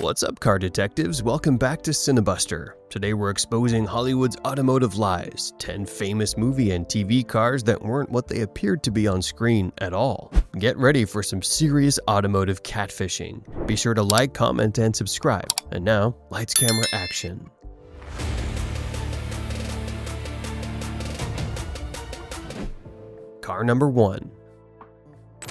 What's up, car detectives? Welcome back to Cinebuster. Today we're exposing Hollywood's automotive lies, 10 famous movie and TV cars that weren't what they appeared to be on screen at all. Get ready for some serious automotive catfishing. Be sure to like, comment, and subscribe. And now, lights, camera, action. Car number 1.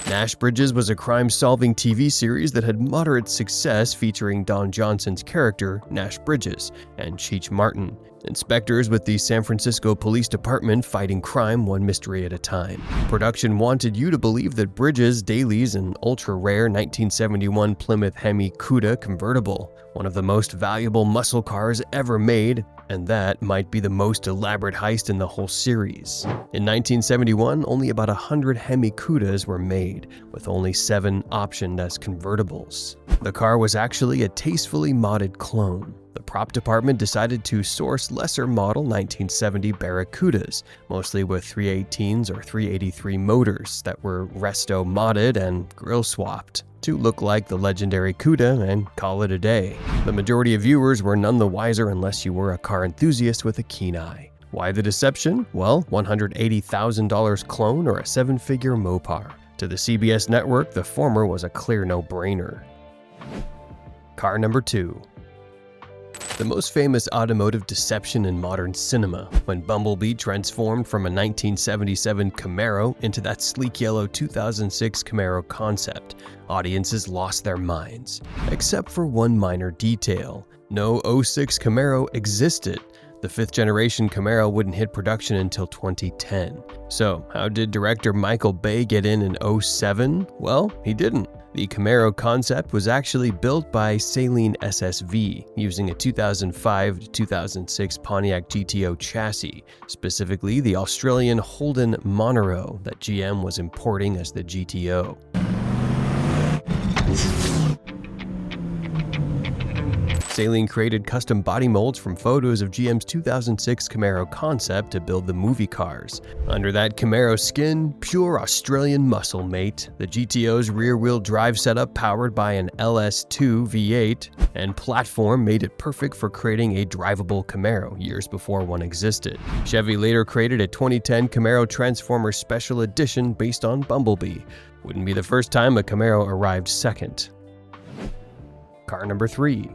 Nash Bridges was a crime-solving TV series that had moderate success featuring Don Johnson's character, Nash Bridges, and Cheech Martin, inspectors with the San Francisco Police Department fighting crime one mystery at a time. Production wanted you to believe that Bridges dailies an ultra-rare 1971 Plymouth Hemi Cuda convertible, one of the most valuable muscle cars ever made, and that might be the most elaborate heist in the whole series. In 1971, only about 100 Hemi Cudas were made, with only 7 optioned as convertibles. The car was actually a tastefully modded clone. The prop department decided to source lesser model 1970 Barracudas, mostly with 318s or 383 motors that were resto modded and grille swapped to look like the legendary Cuda and call it a day. The majority of viewers were none the wiser unless you were a car enthusiast with a keen eye. Why the deception? Well, $180,000 clone or a 7-figure Mopar. To the CBS network, the former was a clear no-brainer. Car number 2. The most famous automotive deception in modern cinema, when Bumblebee transformed from a 1977 Camaro into that sleek yellow 2006 Camaro concept. Audiences lost their minds, except for one minor detail. No 06 Camaro existed. The 5th generation Camaro wouldn't hit production until 2010. So, how did director Michael Bay get in 07? Well, he didn't. The Camaro concept was actually built by Saleen SSV using a 2005 to 2006 Pontiac GTO chassis, specifically the Australian Holden Monero that GM was importing as the GTO. Saleen created custom body molds from photos of GM's 2006 Camaro concept to build the movie cars. Under that Camaro skin, pure Australian muscle, mate. The GTO's rear-wheel drive setup powered by an LS2 V8 and platform made it perfect for creating a drivable Camaro years before one existed. Chevy later created a 2010 Camaro Transformer Special Edition based on Bumblebee. Wouldn't be the first time a Camaro arrived second. Car number 3.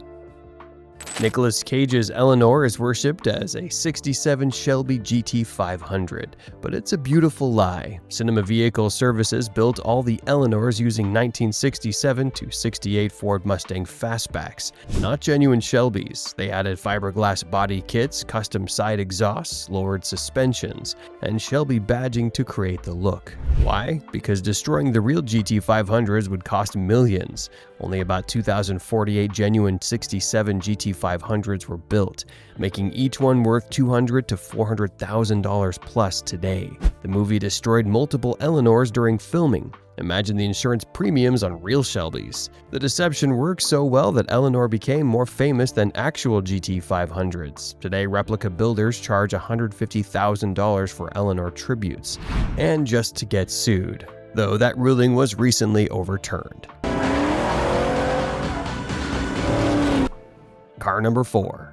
Nicolas Cage's Eleanor is worshipped as a 67 Shelby GT500, but it's a beautiful lie. Cinema Vehicle Services built all the Eleanors using 1967 to 68 Ford Mustang fastbacks, not genuine Shelbys. They added fiberglass body kits, custom side exhausts, lowered suspensions, and Shelby badging to create the look. Why? Because destroying the real GT500s would cost millions. Only about 2,048 genuine 67 GT500s were built, making each one worth $200,000 to $400,000 plus today. The movie destroyed multiple Eleanors during filming. Imagine the insurance premiums on real Shelbys. The deception worked so well that Eleanor became more famous than actual GT500s. Today, replica builders charge $150,000 for Eleanor tributes, and just to get sued, though that ruling was recently overturned. Car number 4.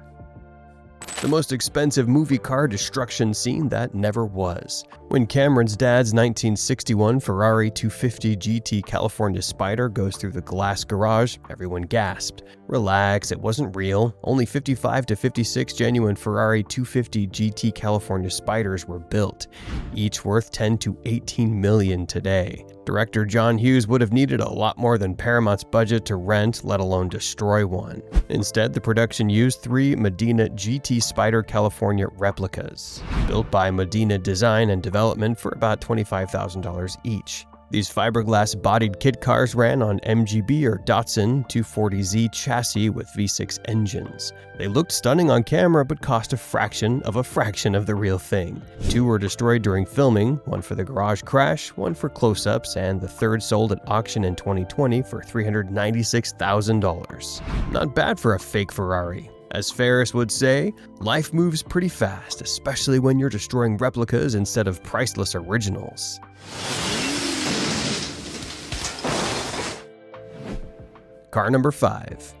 The most expensive movie car destruction scene that never was. When Cameron's dad's 1961 Ferrari 250 GT California Spider goes through the glass garage, everyone gasped. Relax, it wasn't real. Only 55 to 56 genuine Ferrari 250 GT California Spiders were built, each worth $10 to $18 million today. Director John Hughes would have needed a lot more than Paramount's budget to rent, let alone destroy one. Instead, the production used 3 Medina GT Spider California replicas, built by Medina Design and Development for about $25,000 each. These fiberglass-bodied kit cars ran on MGB or Datsun 240Z chassis with V6 engines. They looked stunning on camera but cost a fraction of the real thing. 2 were destroyed during filming, one for the garage crash, one for close-ups, and the 3rd sold at auction in 2020 for $396,000. Not bad for a fake Ferrari. As Ferris would say, life moves pretty fast, especially when you're destroying replicas instead of priceless originals. Car number 5.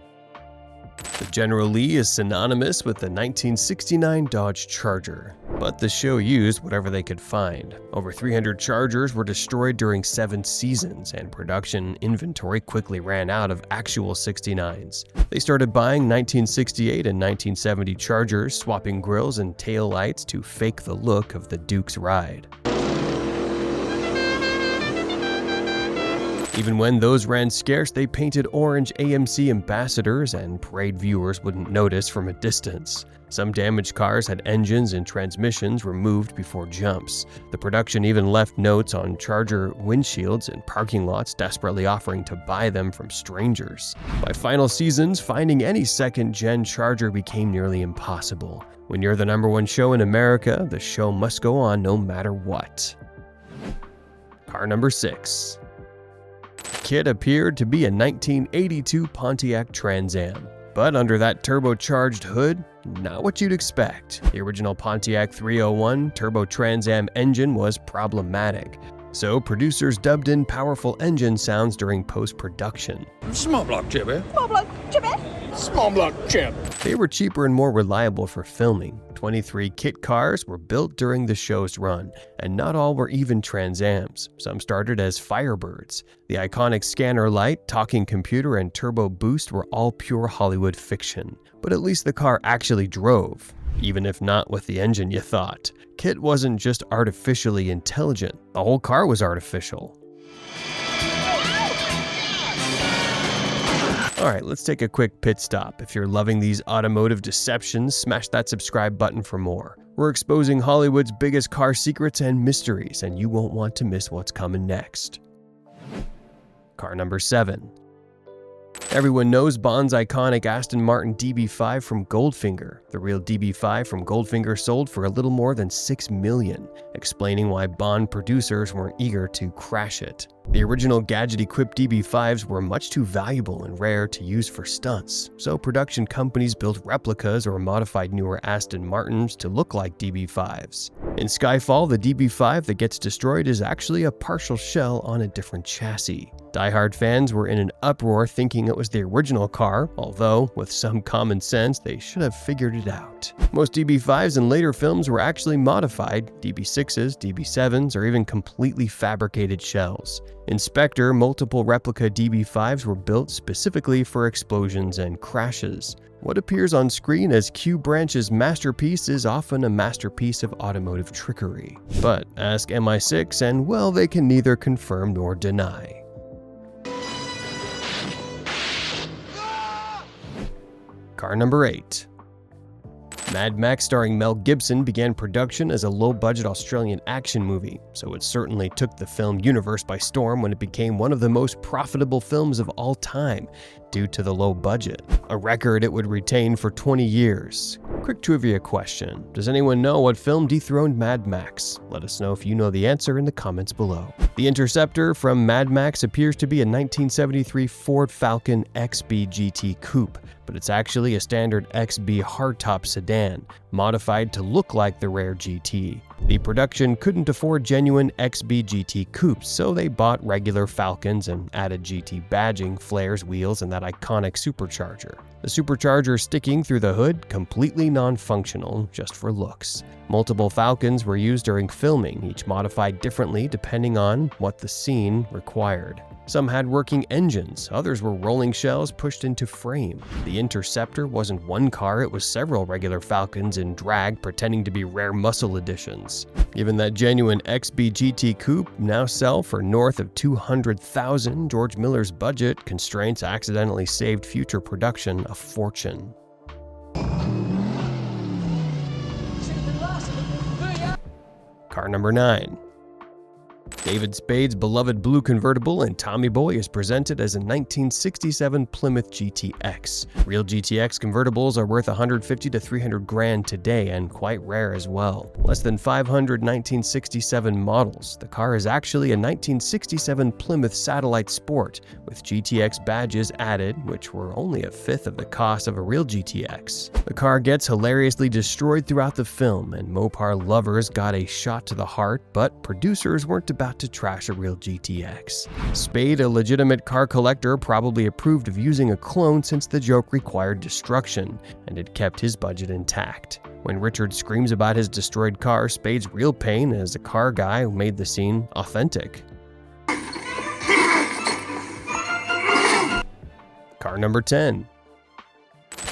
The General Lee is synonymous with the 1969 Dodge Charger, but the show used whatever they could find. Over 300 Chargers were destroyed during 7 seasons, and production inventory quickly ran out of actual 69s. They started buying 1968 and 1970 Chargers, swapping grills and tail lights to fake the look of the Duke's ride. Even when those ran scarce, they painted orange AMC ambassadors, and parade viewers wouldn't notice from a distance. Some damaged cars had engines and transmissions removed before jumps. The production even left notes on Charger windshields in parking lots, desperately offering to buy them from strangers. By final seasons, finding any second-gen Charger became nearly impossible. When you're the #1 show in America, the show must go on no matter what. Car number 6. KITT appeared to be a 1982 Pontiac Trans Am, but under that turbocharged hood, not what you'd expect. The original Pontiac 301 Turbo Trans Am engine was problematic, so producers dubbed in powerful engine sounds during post-production. Small block chippy. Small block chippy. Small block chip. They were cheaper and more reliable for filming. 23 KITT cars were built during the show's run, and not all were even Trans Ams. Some started as Firebirds. The iconic scanner light, talking computer, and turbo boost were all pure Hollywood fiction. But at least the car actually drove, even if not with the engine you thought. KITT wasn't just artificially intelligent, the whole car was artificial. Alright, let's take a quick pit stop. If you're loving these automotive deceptions, smash that subscribe button for more. We're exposing Hollywood's biggest car secrets and mysteries, and you won't want to miss what's coming next. Car number 7. Everyone knows Bond's iconic Aston Martin DB5 from Goldfinger. The real DB5 from Goldfinger sold for a little more than $6 million, explaining why Bond producers weren't eager to crash it. The original gadget-equipped DB5s were much too valuable and rare to use for stunts, so production companies built replicas or modified newer Aston Martins to look like DB5s. In Skyfall, the DB5 that gets destroyed is actually a partial shell on a different chassis. Die-hard fans were in an uproar thinking it was the original car, although, with some common sense, they should have figured it out. Most DB5s in later films were actually modified, DB6s, DB7s, or even completely fabricated shells. In Spectre, multiple replica DB5s were built specifically for explosions and crashes. What appears on screen as Q Branch's masterpiece is often a masterpiece of automotive trickery. But ask MI6 and, well, they can neither confirm nor deny. Car number 8. Mad Max starring Mel Gibson began production as a low-budget Australian action movie, so it certainly took the film universe by storm when it became one of the most profitable films of all time due to the low budget, a record it would retain for 20 years. Quick trivia question: does anyone know what film dethroned Mad Max? Let us know if you know the answer in the comments below. The Interceptor from Mad Max appears to be a 1973 Ford Falcon XB GT coupe, but it's actually a standard XB hardtop sedan, modified to look like the rare GT. The production couldn't afford genuine XB GT coupes, so they bought regular Falcons and added GT badging, flares, wheels, and that iconic supercharger. The supercharger sticking through the hood, completely non-functional, just for looks. Multiple Falcons were used during filming, each modified differently depending on what the scene required. Some had working engines, others were rolling shells pushed into frame. The Interceptor wasn't one car, it was several regular Falcons in drag pretending to be rare muscle editions. Given that genuine XB GT coupe now sell for north of $200,000, George Miller's budget constraints accidentally saved future production a fortune. Car number 9. David Spade's beloved blue convertible in Tommy Boy is presented as a 1967 Plymouth GTX. Real GTX convertibles are worth $150 to $300,000 today and quite rare as well. Less than 500 1967 models. The car is actually a 1967 Plymouth Satellite Sport with GTX badges added, which were only a fifth of the cost of a real GTX. The car gets hilariously destroyed throughout the film, and Mopar lovers got a shot to the heart, but producers weren't about not to trash a real GTX. Spade, a legitimate car collector, probably approved of using a clone since the joke required destruction, and it kept his budget intact. When Richard screams about his destroyed car, Spade's real pain is a car guy who made the scene authentic. Car number 10.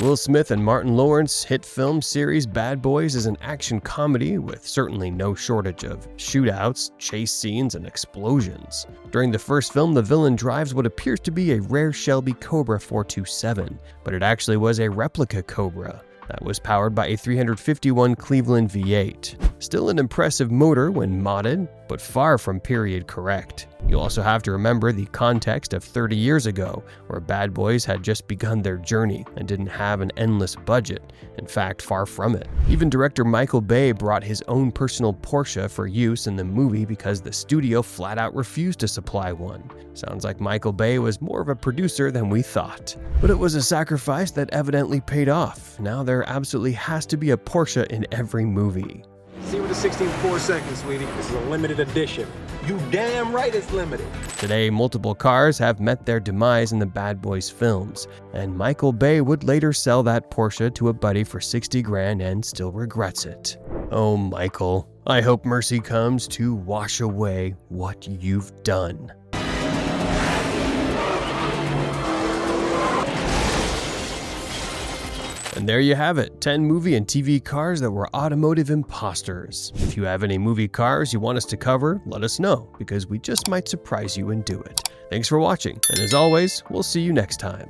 Will Smith and Martin Lawrence hit film series Bad Boys is an action comedy with certainly no shortage of shootouts, chase scenes, and explosions. During the first film, the villain drives what appears to be a rare Shelby Cobra 427, but it actually was a replica Cobra that was powered by a 351 Cleveland V8. Still an impressive motor when modded, but far from period correct. You also have to remember the context of 30 years ago, where Bad Boys had just begun their journey and didn't have an endless budget. In fact, far from it. Even director Michael Bay brought his own personal Porsche for use in the movie because the studio flat out refused to supply one. Sounds like Michael Bay was more of a producer than we thought. But it was a sacrifice that evidently paid off. Now there absolutely has to be a Porsche in every movie. See with the 16.4 seconds, sweetie. This is a limited edition. You damn right it's limited. Today, multiple cars have met their demise in the Bad Boys films, and Michael Bay would later sell that Porsche to a buddy for 60 grand and still regrets it. Oh, Michael, I hope mercy comes to wash away what you've done. And there you have it, 10 movie and TV cars that were automotive imposters. If you have any movie cars you want us to cover, let us know, because we just might surprise you and do it. Thanks for watching, and as always, we'll see you next time.